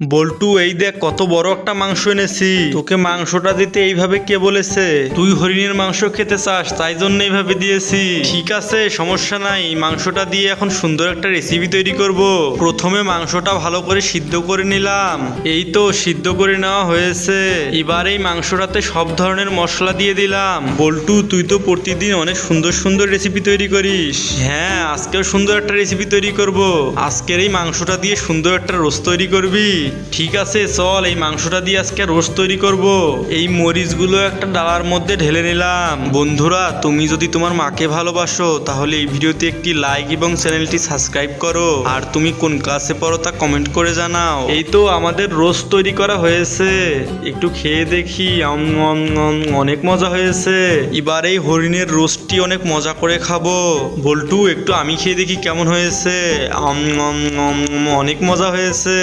বল্টু, এই দেখ কত বড় একটা মাংস এনেছি। তোকে মাংসটা দিতে এইভাবে কে বলেছে? তুই হরিণের মাংস খেতে চাস, তাই জন্য এইভাবে দিয়েছি। ঠিক আছে, সমস্যা নাই। মাংসটা দিয়ে এখন সুন্দর একটা রেসিপি তৈরি করব। প্রথমে মাংসটা ভালো করে সিদ্ধ করে নিলাম। এই তো সিদ্ধ করে নেওয়া হয়েছে। এবার এই মাংসটাতে সব ধরনের মশলা দিয়ে দিলাম। বল্টু, তুই তো প্রতিদিন অনেক সুন্দর সুন্দর রেসিপি তৈরি করিস। হ্যাঁ, আজকেও সুন্দর একটা রেসিপি তৈরি করব। আজকের এই মাংসটা দিয়ে সুন্দর একটা রোস্ট তৈরি করবি। ঠিক আছে, চল এই মাংসটা দিয়ে আজকে রোস্ট তৈরি করব। এই মরিচগুলো একটা ডালার মধ্যে ঢেলে নিলাম। বন্ধুরা, তুমি যদি তোমার মাকে ভালোবাসো তাহলে এই ভিডিওতে একটি লাইক এবং চ্যানেলটি সাবস্ক্রাইব করো। আর তুমি কোন ক্লাসে পড়ো তা কমেন্ট করে জানাও। এই তো আমাদের রোস্ট তৈরি করা হয়েছে, একটু খেয়ে দেখি। অনেক মজা হয়েছে। এবার এই হরিণের রোস্টটি অনেক মজা করে খাবো। বল্টু, একটু আমি খেয়ে দেখি কেমন হয়েছে। অনেক মজা হয়েছে।